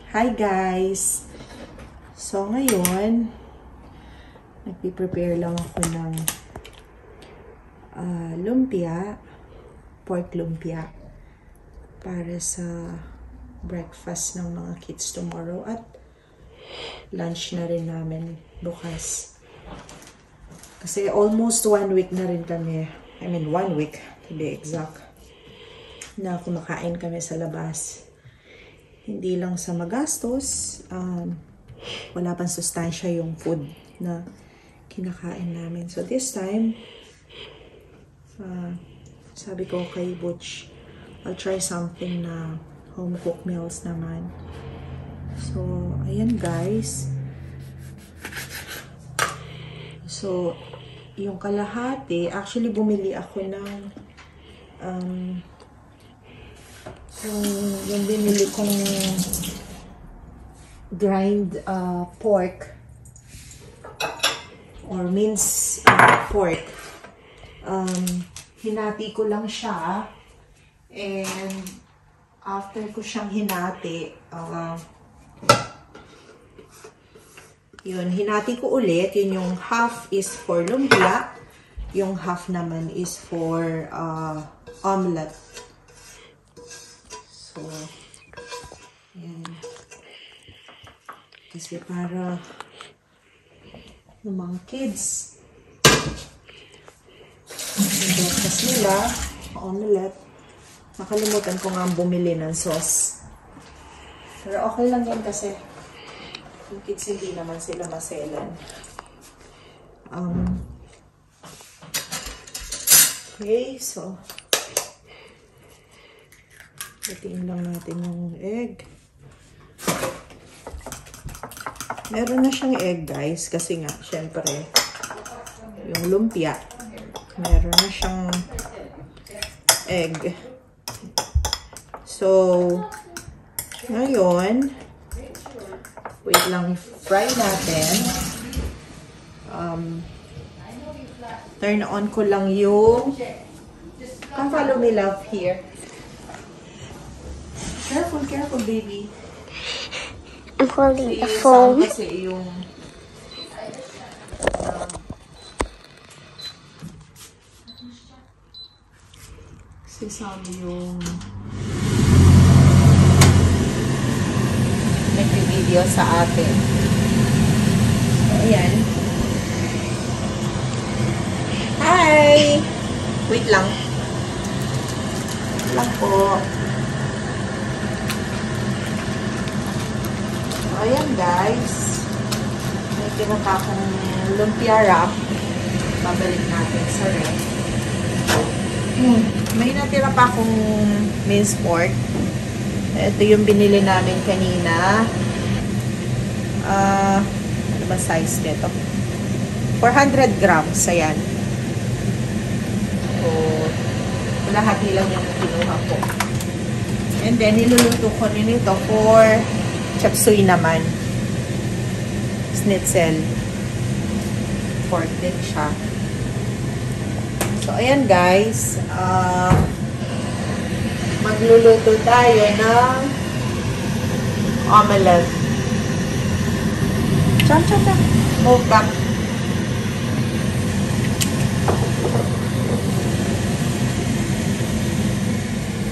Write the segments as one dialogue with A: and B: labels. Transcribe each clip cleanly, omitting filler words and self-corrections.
A: Hi guys! So ngayon, nagpiprepare lang ako ng lumpia, pork lumpia, para sa breakfast ng mga kids tomorrow at lunch na rin namin bukas. Kasi almost 1 week na rin kami, 1 week to be exact, na kumakain kami sa labas. Hindi lang sa magastos, wala pang sustansya yung food na kinakain namin. So this time, sabi ko kay Butch, I'll try something na home-cooked meals naman. So, ayan guys. So, yung kalahati, actually bumili ako ng yung binili kong grind pork or minced pork. Hinati ko lang siya, and after ko siyang hinati, yun, hinati ko ulit. Yun, yung half is for lumpia, yung half naman is for omelette. So, yan. Kasi para yung mga kids, yung breakfast nila, omelette. Nakalimutan ko nga bumili ng sauce. Pero okay lang yan kasi yung kids hindi naman sila maselan. Okay, so hatiin lang natin yung egg. Meron na siyang egg guys, kasi nga syempre yung lumpia meron na siyang egg. So ngayon, wait lang, fry natin. Turn on ko lang yung follow me love here. Careful, careful baby.
B: I'm holding the phone.
A: Kasi yung yung nag-video sa atin. So, ayan. Hi! Wait lang. Wait lang po. So, ayan guys. May tinata akong lumpia wrap. Babalik natin sa ref. May natira pa akong minced pork. Ito yung binili namin kanina. Ano ba size nito? 400 grams. Ayan. So, lahati lang yung kinuha ko. And then, niluluto ko rin ito for chop suey naman. Schnitzel. Pork din siya. So, ayan guys. Magluluto tayo ng omelette. Chop, chop, chop. Move back.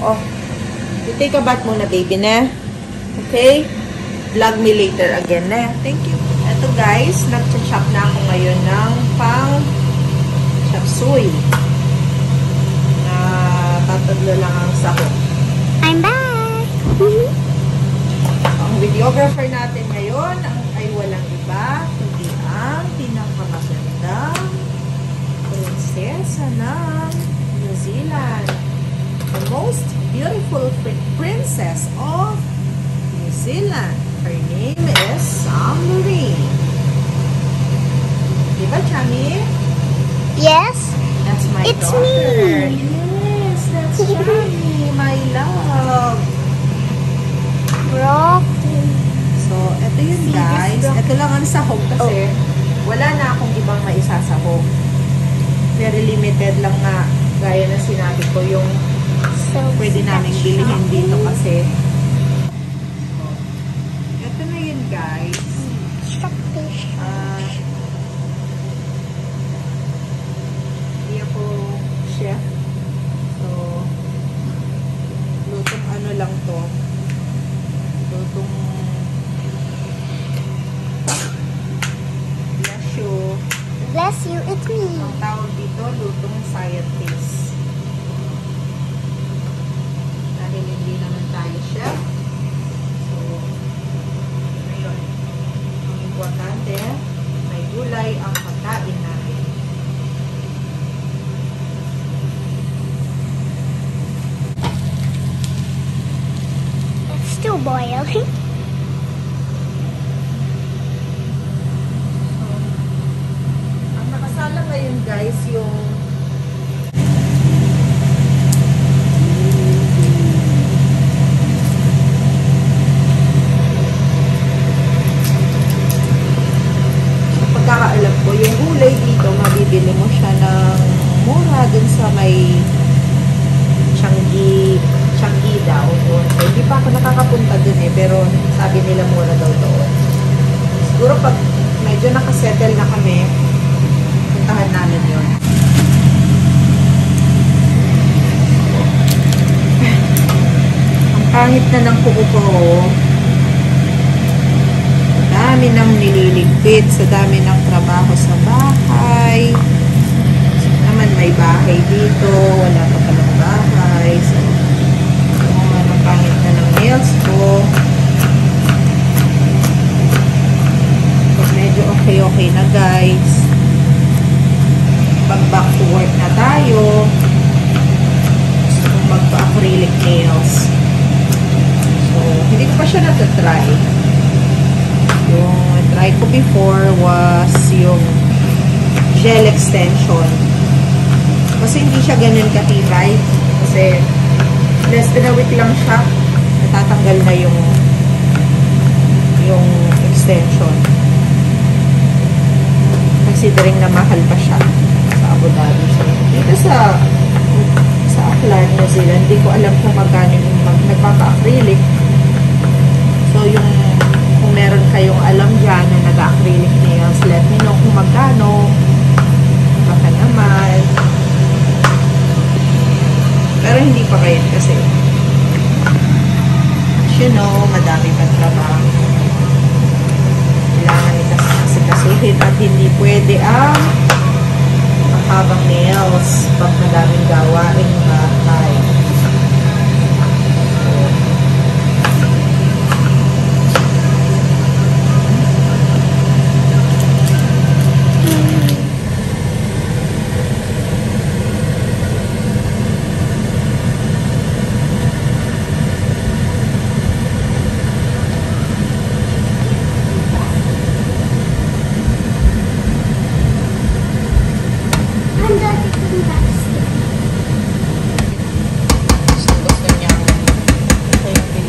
A: Oh. You take a bath muna, baby, na. Okay? Vlog me later again, na. Thank you. Ito guys, nag-chop na ako ngayon ng pang chop suey. Tatlo lang ang sahog.
B: I'm back!
A: Ang videographer natin ngayon ay walang iba kundi ang pinakamagandang prinsesa ng New Zealand. The most beautiful princess of New Zealand. Her name is Submarine. Diba, Chami?
B: Yes?
A: That's my
B: It's
A: daughter.
B: me.
A: That's Chami, my love.
B: Broccoli.
A: So, ito yun guys. Ito lang ang sahog kasi wala na akong ibang maisasahog. Very limited lang nga. Gaya na sinabi ko, yung pwede namin bilhin dito kasi Ang tawag dito, lutong scientist. Dahil hindi naman tayo chef. So, ngayon, ang importante, may gulay ang pagkain namin.
B: It's still boiling.
A: Ang nakasala ngayon guys, yung pagkakaalam ko, yung gulay dito, mabibili mo siya ng mura dun sa may Changi daw. Hindi pa ako nakakapunta dun pero sabi nila mura daw doon. Siguro pag medyo nakasettle na kami, puntahan namin yun. Ang pangit na ng kuko ko. Dami nang nililigpit sa dami ng trabaho sa bahay. So, naman may bahay dito, wala pa palang bahay. So, ang pangit na ng nails ko. Pag medyo okay na guys, pag back to work na tayo, gusto kong magpa-acrylic nails. So, hindi ko pa siya natatry. Yung try ko before was yung gel extension. Kasi hindi siya ganun katibay. Kasi less than a week lang siya. Natatanggal na yung extension. Considering na mahal pa siya sa Abu Dhabi. So, dito sa Auckland, New Zealand, hindi ko alam kung magkano yung nagpapa-acrylic. So, yung kung meron kayong alam dyan na nag-acrylic nails, let me know kung magkano. Baka naman. Pero hindi pa kayo kasi. As you know, madami pang trabaho. Kailangan itas-kasuhin at hindi pwede ang mahabang nails pag madaming gawain bahay.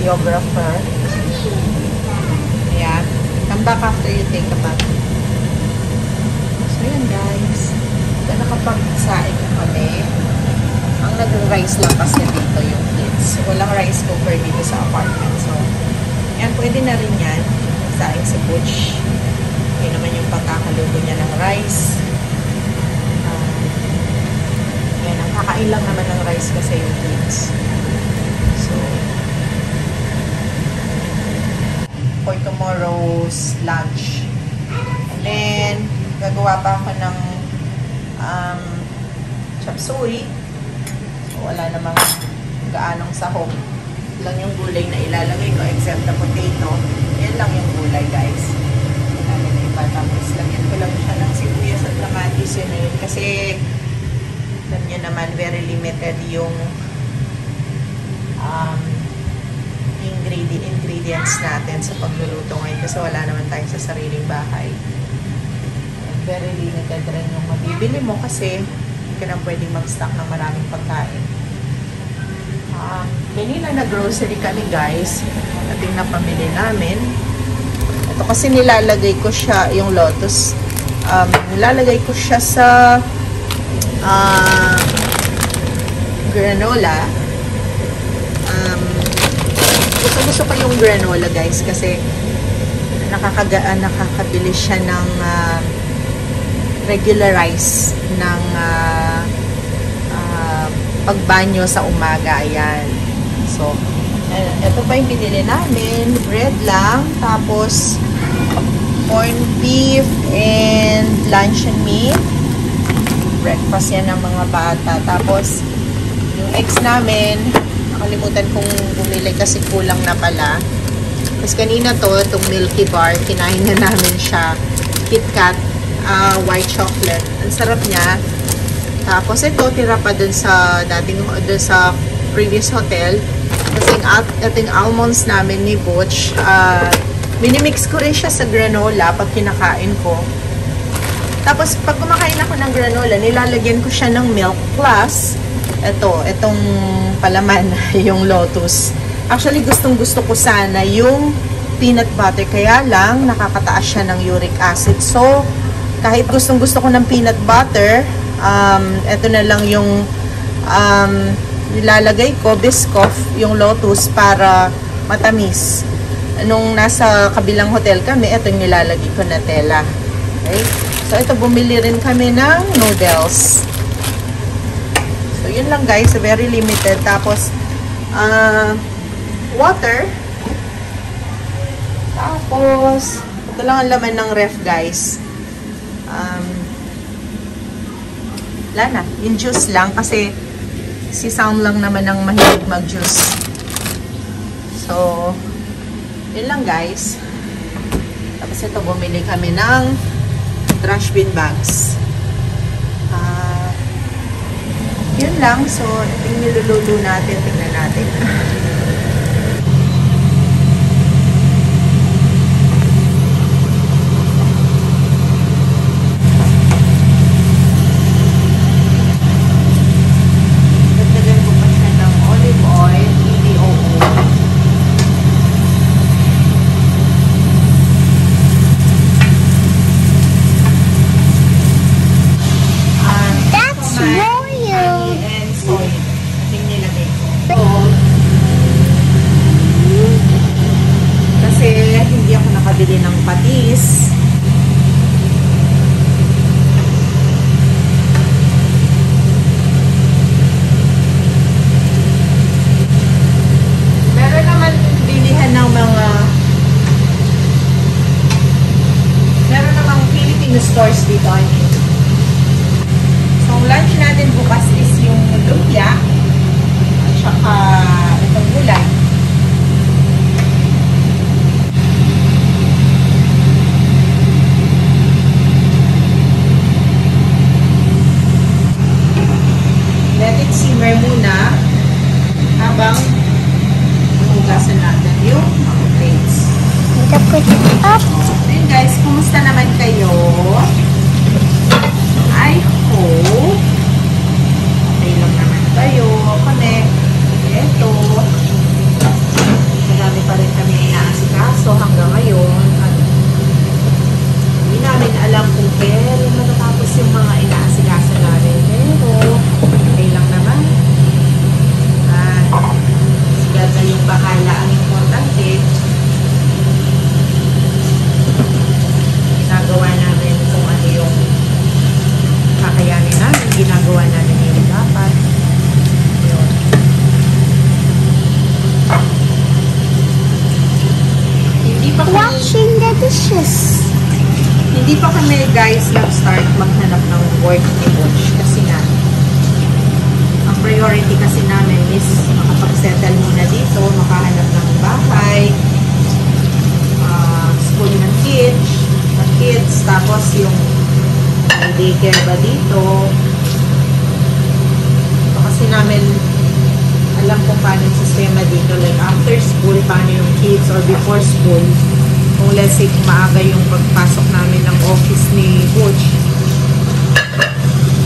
A: Videographer. Ayan. Come back after you take a bath. So, yan guys. So, nakapag-sain na kami. Ang nag-rice lang kasi dito yung kids. Walang rice cooker dito sa apartment. So, yan. Pwede na rin yan. Sain si Butch. Yan naman yung pagkakaluto niya ng rice. Yan. Ang kakain lang naman ng rice kasi yung kids. So, for tomorrow's lunch. And then, gagawa pa ako ng chop suey. So, wala namang gaanong sahog. Lang yung gulay na ilalagay ko except the potato. Yan lang yung gulay, guys. Namin na iba. Tapos, lagyan ko lang siya ng sibuyas at kamatis yun. Kasi, alam nyo naman, very limited yung ingredients natin sa pagluluto ngayon kasi wala naman tayo sa sariling bahay. Very limited rin yung mabibili mo kasi hindi ka na pwedeng mag-stock ng maraming pagkain. Kanina na grocery kami guys. Ating napamili namin. Ito kasi nilalagay ko siya, yung Lotus. Nilalagay ko siya sa granola. Gusto ko yung granola guys kasi nakakabili siya ng regular rice ng pagbanyo sa umaga. Ayan. So, ito pa yung binili namin. Bread lang. Tapos, corned beef and luncheon meat. breakfast yan ng mga bata. Tapos, yung eggs namin, nakalimutan kong bumili kasi kulang na pala. Tapos kanina to, itong Milky Bar, kinain na namin siya. KitKat, white chocolate. Ang sarap niya. Tapos ito, tira pa dun sa dun sa previous hotel. Kasi ating almonds namin ni Butch, minimix ko rin siya sa granola pag kinakain ko. Tapos pag kumakain ako ng granola, nilalagyan ko siya ng milk plus itong palaman, yung Lotus. Actually, gustong-gusto ko sana yung peanut butter, kaya lang nakakataas siya ng uric acid. So, kahit gustong-gusto ko ng peanut butter, ito na lang yung nilalagay ko, Biscoff, yung Lotus para matamis. Nung nasa kabilang hotel kami, ito yung nilalagay ko na tela. Okay? So, ito, bumili rin kami ng noodles. So, yun lang guys, very limited. Tapos, water. Tapos, ito lang ang laman ng ref guys. Wala na. Yung juice lang kasi si Sound lang naman ang mahilig mag-juice. So, yun lang guys. Tapos ito, bumili kami ng trash bin bags. Yun lang. So, ito yung niluluto natin. Tingnan natin. Dagdagan ko pa siya ng olive oil, EVOO.
B: That's royal.
A: And soy. Ating nilagay ko. So, kasi hindi ako nakabili ng patis. Meron naman bilihan ng meron namang Filipino stores dito. So, lunch natin bukas is yung lumpia at saka itong gulay. Let it simmer muna habang hugasan natin yung mga plates.
B: To put it up.
A: Ayun guys, kumusta naman kayo? I hope okay lang naman kayo. Kami, eto, marami pa rin kami inaasikaso hanggang ngayon. At hindi namin alam kung kailan matatapos yung mga inaasikaso namin. Pero, okay lang naman. Sigat na yung bahala ang importante. Ginagawa namin kung ano yung kakayanin namin, ginagawa namin yung dapat. Yun.
B: Washing the dishes.
A: Hindi pa kami guys nag-start maghanap ng work ni Butch kasi nga ang priority kasi namin is makapag-settle muna dito, makahanap ng bahay, school ng kids, tapos yung daycare ba dito. So, kasi namin alam kung paano yung sistema dito, like after school, paano yung kids or before school. Kung let's say maaga yung pagpasok namin ng office ni Butch.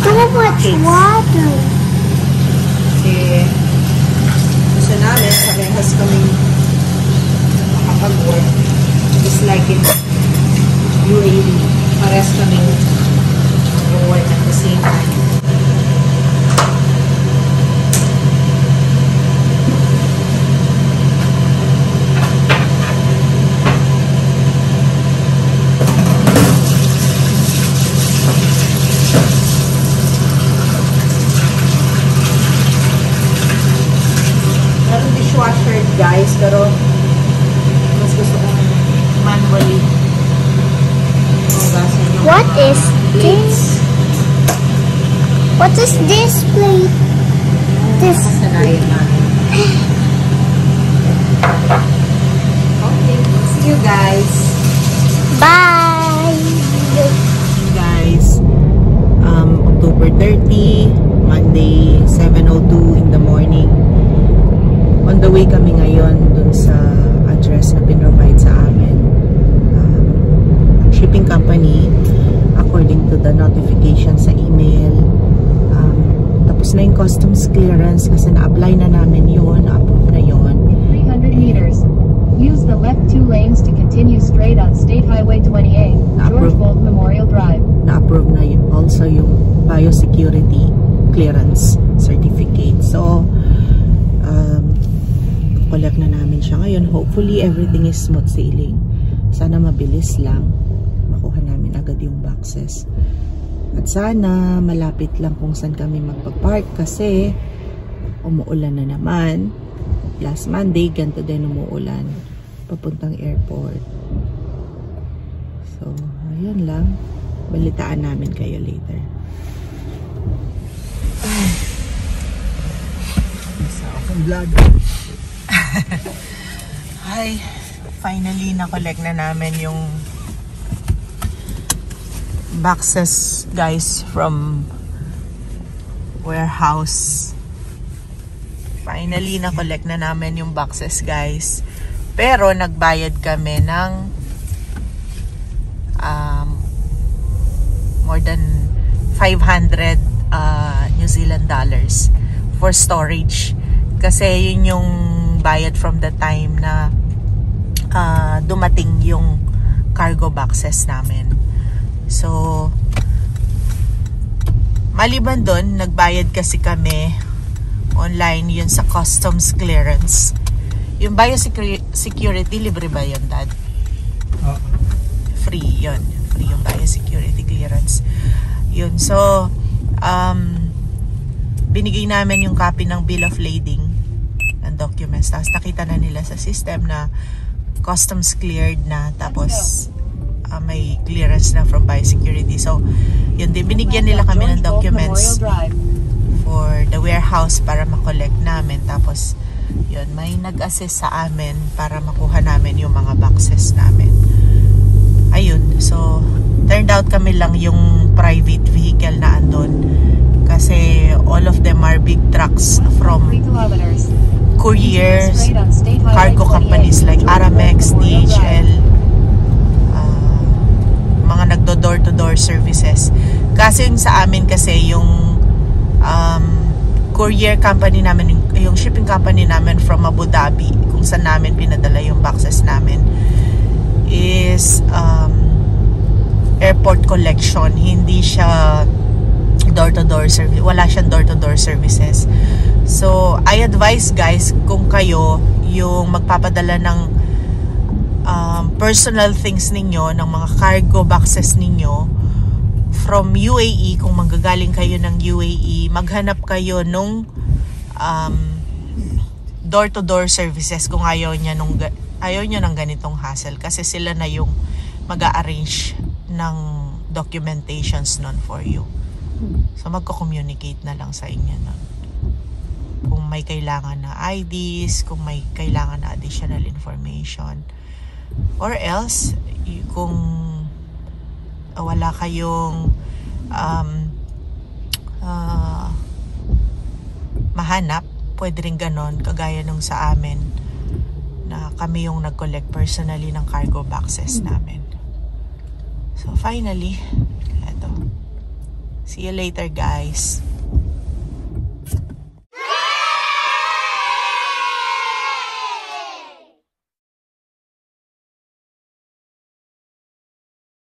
B: Too much water.
A: Kasi gusto namin, parehas kami makapag-work. Just like in UAE, parehas kami mag-work at the same time. Dishwasher guys, pero mas gusto ko manually hugasan yung
B: What is
A: plates.
B: this? What is this plate? This.
A: Kasanayan namin. Okay, see you guys.
B: Bye.
A: Guys, October 30, Monday, 7:02 in the morning. On the way kami ngayon dun sa address na pinrovide sa amin. Shipping company, according to the notification sa email. Tapos na yung customs clearance kasi na-apply na namin yun, na-approve na yun.
C: 300 meters. Use the left 2 lanes to continue straight on State Highway 28, George Bolt Memorial Drive.
A: Na-approve na yun. Also yung biosecurity clearance certificate. So, collect na namin siya ngayon. Hopefully, everything is smooth sailing. Sana mabilis lang. Makuha namin agad yung boxes. At sana malapit lang kung saan kami magpa-park kasi umuulan na naman. Last Monday, ganito din umuulan. Papuntang airport. So, ayun lang. Balitaan namin kayo later. Isa akong vlog. Hi. Finally, na-collect na namin yung boxes, guys, from warehouse. Finally, na-collect na namin yung boxes, guys. Pero, nagbayad kami ng more than 500 New Zealand dollars for storage. Kasi, yun yung bayad from the time na dumating yung cargo boxes namin. So, maliban doon, nagbayad kasi kami online yun sa customs clearance. Yung biosecurity, libre ba yun, Dad? Free yun. Free yung biosecurity clearance. Yun. So, binigay namin yung copy ng bill of lading ng documents. Tapos nakita na nila sa system na customs cleared na. Tapos, may clearance na from biosecurity. So, yun din, binigyan nila kami ng documents for the warehouse para makollect namin. Tapos, yun, may nag-assist sa amin para makuha namin yung mga boxes namin. Ayun, so, turned out kami lang yung private vehicle na andon. Kasi all of them are big trucks from couriers, cargo companies like Aramex, DHL, mga nagdo-door-to-door services. Kasi yung sa amin kasi yung courier company namin, yung shipping company namin from Abu Dhabi, kung saan namin pinadala yung boxes namin, is airport collection. Hindi siya door-to-door service. Wala siyang door-to-door services. So, I advise, guys, kung kayo yung magpapadala ng personal things ninyo, ng mga cargo boxes ninyo from UAE, kung manggagaling kayo ng UAE, maghanap kayo nung door-to-door services kung ayaw nyo ng ganitong hassle, kasi sila na yung mag-a-arrange ng documentations nun for you. So, magko-communicate na lang sa inyo nun. Kung may kailangan na IDs, kung may kailangan na additional information. Or else, kung wala kayong mahanap, pwede rin ganon, kagaya nung sa amin na kami yung nag-collect personally ng cargo boxes namin. So finally, eto. See you later, guys.